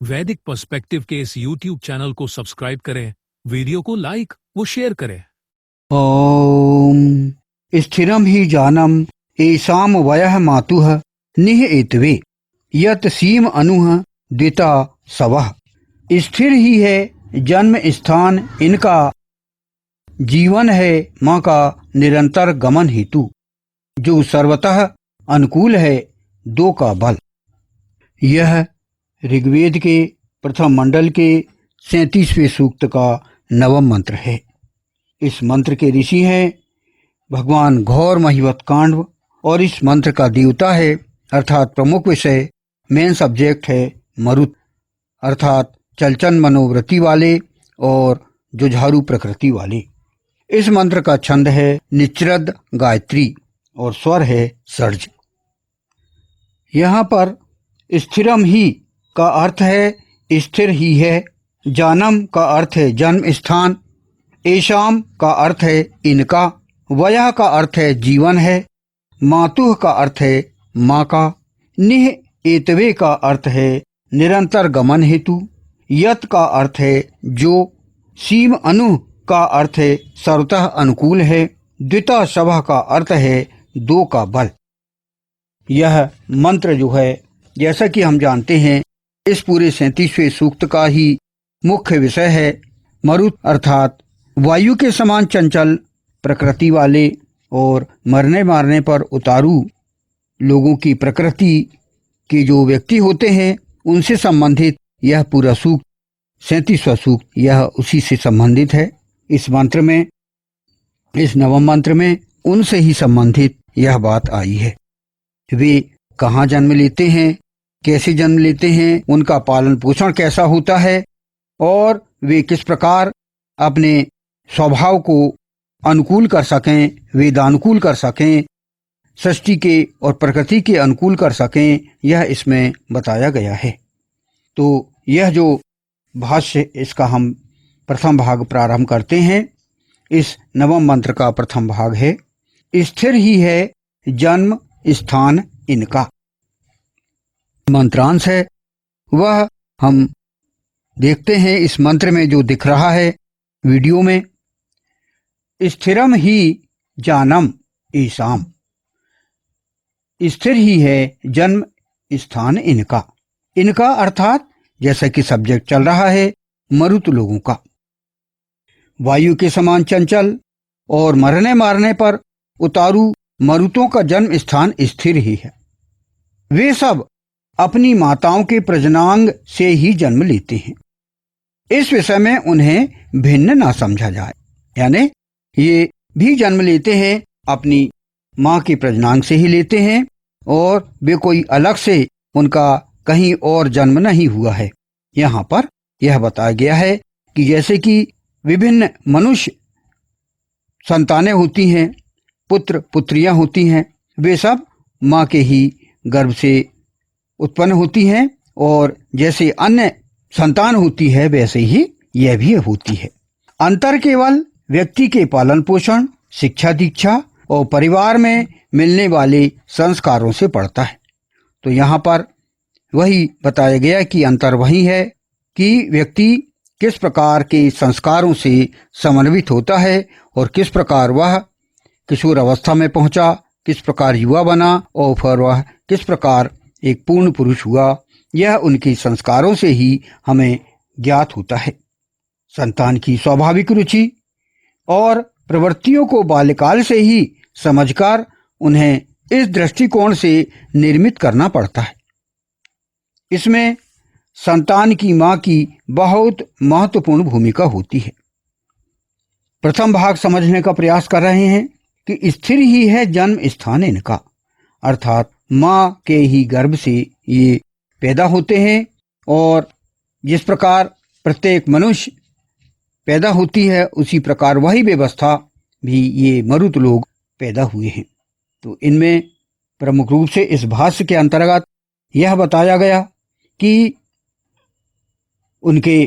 वैदिक पर्सपेक्टिव के इस YouTube चैनल को सब्सक्राइब करें, वीडियो को लाइक व शेयर करें। ओम स्थिरम ही जानम एषाम वयः मातुः निह्एतवे यत सीम अनुह द्विता सवः। स्थिर ही है जन्म स्थान इनका, जीवन है माँ का निरंतर गमन हेतु, जो सर्वतः अनुकूल है दो का बल। यह ऋग्वेद के प्रथम मंडल के 37वें सूक्त का नवम मंत्र है। इस मंत्र के ऋषि हैं भगवान घोर महिवत कांड, और इस मंत्र का देवता है अर्थात प्रमुख विषय, मेन सब्जेक्ट है मरुत, अर्थात चलचन मनोवृत्ति वाले और जुझारू प्रकृति वाले। इस मंत्र का छंद है निच्रद गायत्री और स्वर है सर्ज। यहाँ पर स्थिरम ही का अर्थ है स्थिर ही है, जानम का अर्थ है जन्म स्थान, एशाम का अर्थ है इनका, वयः का अर्थ है जीवन है, मातुः का अर्थ है माँ का, निह एतवे का अर्थ है निरंतर गमन हेतु, यत का अर्थ है जो, सीम अनु का अर्थ है सर्वतः अनुकूल है, द्विता सभा का अर्थ है दो का बल। यह मंत्र जो है, जैसा कि हम जानते हैं, इस पूरे 37वें सूक्त का ही मुख्य विषय है। मरुत अर्थात वायु के समान चंचल प्रकृति वाले और मरने मारने पर उतारू लोगों की प्रकृति के जो व्यक्ति होते हैं, उनसे संबंधित यह पूरा सूक्त 37वां सूक्त यह उसी से संबंधित है। इस मंत्र में, इस नवम मंत्र में उनसे ही संबंधित यह बात आई है। वे कहाँ जन्म लेते हैं, कैसे जन्म लेते हैं, उनका पालन पोषण कैसा होता है और वे किस प्रकार अपने स्वभाव को अनुकूल कर सकें, वेदानुकूल कर सकें, सृष्टि के और प्रकृति के अनुकूल कर सकें, यह इसमें बताया गया है। तो यह जो भाष्य, इसका हम प्रथम भाग प्रारंभ करते हैं। इस नवम मंत्र का प्रथम भाग है स्थिर ही है जन्म स्थान इनका। मंत्रांश है वह हम देखते हैं इस मंत्र में जो दिख रहा है वीडियो में। स्थिरम ही जानम ईशाम, स्थिर ही है जन्म स्थान इनका। इनका अर्थात जैसा कि सब्जेक्ट चल रहा है मरुत लोगों का। वायु के समान चंचल और मरने मारने पर उतारू मरुतों का जन्म स्थान स्थिर ही है। वे सब अपनी माताओं के प्रजनांग से ही जन्म लेते हैं। इस विषय में उन्हें भिन्न ना समझा जाए, यानी ये भी जन्म लेते हैं, अपनी माँ के प्रजनांग से ही लेते हैं, और वे कोई अलग से उनका कहीं और जन्म नहीं हुआ है। यहाँ पर यह बताया गया है कि जैसे कि विभिन्न मनुष्य संतानें होती हैं, पुत्र पुत्रियां होती हैं, वे सब माँ के ही गर्भ से उत्पन्न होती हैं, और जैसे अन्य संतान होती है वैसे ही यह भी होती है। अंतर केवल व्यक्ति के पालन पोषण, शिक्षा दीक्षा और परिवार में मिलने वाले संस्कारों से पड़ता है। तो यहाँ पर वही बताया गया कि अंतर वही है कि व्यक्ति किस प्रकार के संस्कारों से समन्वित होता है और किस प्रकार वह किशोर अवस्था में पहुंचा, किस प्रकार युवा बना और फिर वह किस प्रकार एक पूर्ण पुरुष हुआ, यह उनके संस्कारों से ही हमें ज्ञात होता है। संतान की स्वाभाविक रुचि और प्रवृत्तियों को बाल्यकाल से ही समझकर उन्हें इस दृष्टिकोण से निर्मित करना पड़ता है। इसमें संतान की माँ की बहुत महत्वपूर्ण भूमिका होती है। प्रथम भाग समझने का प्रयास कर रहे हैं कि स्थिर ही है जन्म स्थान इनका, अर्थात माँ के ही गर्भ से ये पैदा होते हैं, और जिस प्रकार प्रत्येक मनुष्य पैदा होती है उसी प्रकार वही व्यवस्था भी ये मरुत लोग पैदा हुए हैं। तो इनमें प्रमुख रूप से इस भाष्य के अंतर्गत यह बताया गया कि उनके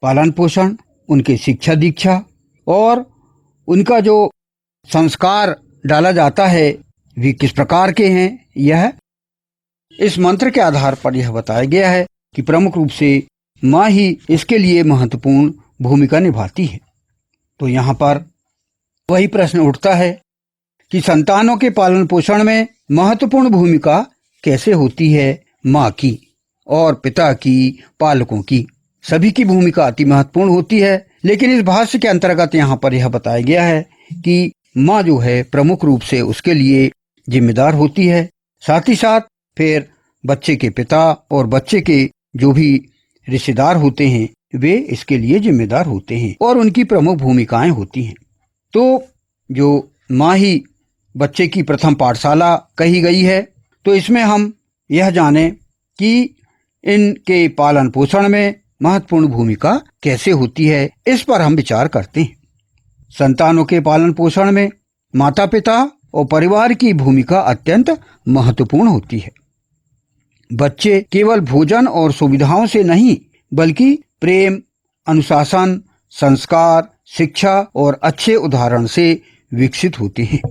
पालन पोषण, उनके शिक्षा दीक्षा और उनका जो संस्कार डाला जाता है वे किस प्रकार के हैं, यह इस मंत्र के आधार पर यह बताया गया है। कि प्रमुख रूप से माँ ही इसके लिए महत्वपूर्ण भूमिका निभाती है। तो यहाँ पर वही प्रश्न उठता है कि संतानों के पालन पोषण में महत्वपूर्ण भूमिका कैसे होती है माँ की और पिता की, पालकों की। सभी की भूमिका अति महत्वपूर्ण होती है, लेकिन इस भाष्य के अंतर्गत यहाँ पर यह बताया गया है कि माँ जो है प्रमुख रूप से उसके लिए जिम्मेदार होती है। साथ ही साथ फिर बच्चे के पिता और बच्चे के जो भी रिश्तेदार होते हैं वे इसके लिए जिम्मेदार होते हैं और उनकी प्रमुख भूमिकाएं होती हैं। तो जो माँ ही बच्चे की प्रथम पाठशाला कही गई है, तो इसमें हम यह जानें कि इनके पालन पोषण में महत्वपूर्ण भूमिका कैसे होती है, इस पर हम विचार करते हैं। संतानों के पालन पोषण में माता पिता और परिवार की भूमिका अत्यंत महत्वपूर्ण होती है। बच्चे केवल भोजन और सुविधाओं से नहीं बल्कि प्रेम, अनुशासन, संस्कार, शिक्षा और अच्छे उदाहरण से विकसित होते हैं।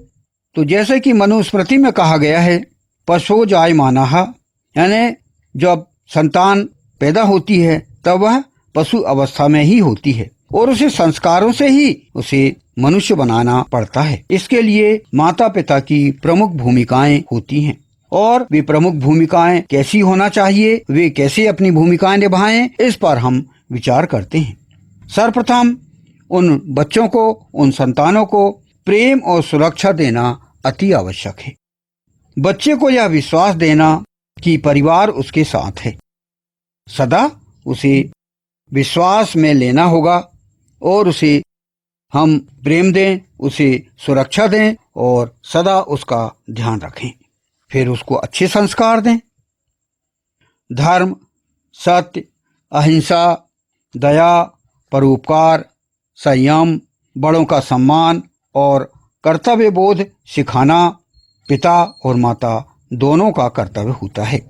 तो जैसे कि मनुस्मृति में कहा गया है, पशो जायमानः, यानी जब संतान पैदा होती है तब वह पशु अवस्था में ही होती है और उसे संस्कारों से ही उसे मनुष्य बनाना पड़ता है। इसके लिए माता पिता की प्रमुख भूमिकाएं होती हैं और वे प्रमुख भूमिकाएं कैसी होना चाहिए, वे कैसे अपनी भूमिकाएं निभाएं, इस पर हम विचार करते हैं। सर्वप्रथम उन बच्चों को, उन संतानों को प्रेम और सुरक्षा देना अति आवश्यक है। बच्चे को यह विश्वास देना कि परिवार उसके साथ है, सदा उसे विश्वास में लेना होगा और उसे हम प्रेम दें, उसे सुरक्षा दें और सदा उसका ध्यान रखें। फिर उसको अच्छे संस्कार दें। धर्म, सत्य, अहिंसा, दया, परोपकार, संयम, बड़ों का सम्मान और कर्तव्य बोध सिखाना पिता और माता दोनों का कर्तव्य होता है।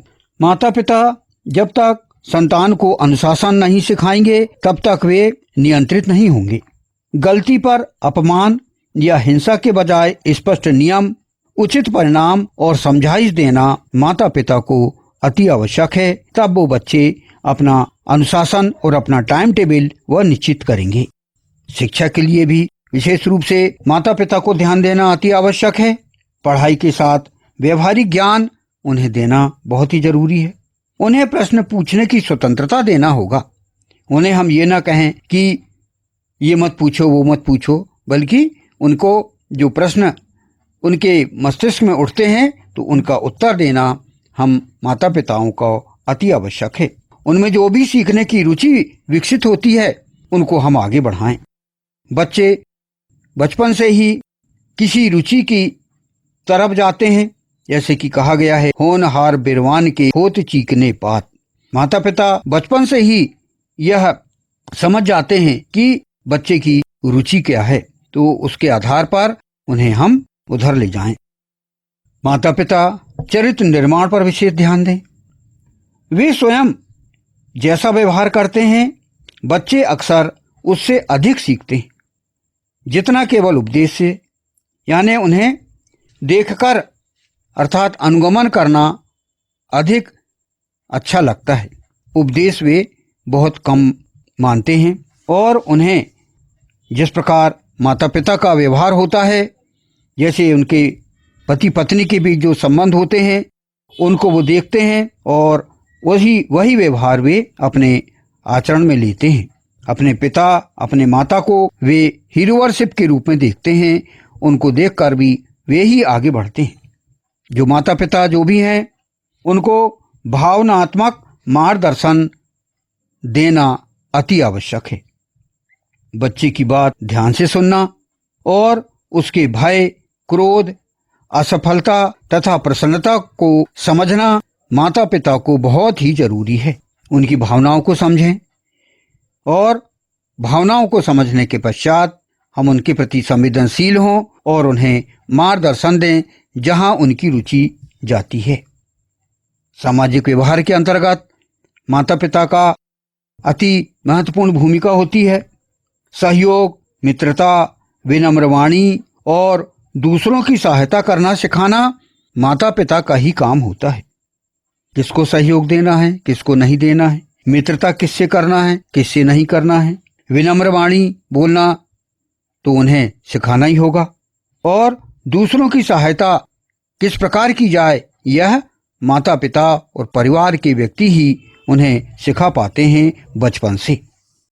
माता पिता जब तक संतान को अनुशासन नहीं सिखाएंगे तब तक वे नियंत्रित नहीं होंगे। गलती पर अपमान या हिंसा के बजाय स्पष्ट नियम, उचित परिणाम और समझाइश देना माता पिता को अति आवश्यक है। तब वो बच्चे अपना अनुशासन और अपना टाइम टेबल वह निश्चित करेंगे। शिक्षा के लिए भी विशेष रूप से माता पिता को ध्यान देना अति आवश्यक है। पढ़ाई के साथ व्यवहारिक ज्ञान उन्हें देना बहुत ही जरूरी है। उन्हें प्रश्न पूछने की स्वतंत्रता देना होगा। उन्हें हम ये ना कहें कि ये मत पूछो, वो मत पूछो, बल्कि उनको जो प्रश्न उनके मस्तिष्क में उठते हैं तो उनका उत्तर देना हम माता पिताओं का अति आवश्यक है। उनमें जो भी सीखने की रुचि विकसित होती है उनको हम आगे बढ़ाएं। बच्चे बचपन से ही किसी रुचि की तरफ जाते हैं, जैसे कि कहा गया है, होनहार बिरवान के होत चीकने पात। माता पिता बचपन से ही यह समझ जाते हैं कि बच्चे की रुचि क्या है, तो उसके आधार पर उन्हें हम उधर ले जाएं। माता पिता चरित्र निर्माण पर विशेष ध्यान दें। वे स्वयं जैसा व्यवहार करते हैं बच्चे अक्सर उससे अधिक सीखते हैं जितना केवल उपदेश से, यानी उन्हें देखकर अर्थात अनुगमन करना अधिक अच्छा लगता है। उपदेश वे बहुत कम मानते हैं और उन्हें जिस प्रकार माता पिता का व्यवहार होता है, जैसे उनके पति पत्नी के बीच जो संबंध होते हैं उनको वो देखते हैं और वही व्यवहार वे अपने आचरण में लेते हैं। अपने पिता, अपने माता को वे हीरो वर्शिप के रूप में देखते हैं। उनको देखकर भी वे ही आगे बढ़ते हैं। जो माता पिता जो भी हैं उनको भावनात्मक मार्गदर्शन देना अति आवश्यक है। बच्चे की बात ध्यान से सुनना और उसके भय, क्रोध, असफलता तथा प्रसन्नता को समझना माता पिता को बहुत ही जरूरी है। उनकी भावनाओं को समझें और भावनाओं को समझने के पश्चात हम उनके प्रति संवेदनशील हों और उन्हें मार्गदर्शन दें जहां उनकी रुचि जाती है। सामाजिक व्यवहार के अंतर्गत माता पिता का अति महत्वपूर्ण भूमिका होती है। सहयोग, मित्रता, विनम्र वाणी और दूसरों की सहायता करना सिखाना माता पिता का ही काम होता है। किसको सहयोग देना है, किसको नहीं देना है, मित्रता किससे करना है, किससे नहीं करना है, विनम्र वाणी बोलना तो उन्हें सिखाना ही होगा। और दूसरों की सहायता किस प्रकार की जाए, यह माता पिता और परिवार के व्यक्ति ही उन्हें सिखा पाते हैं बचपन से।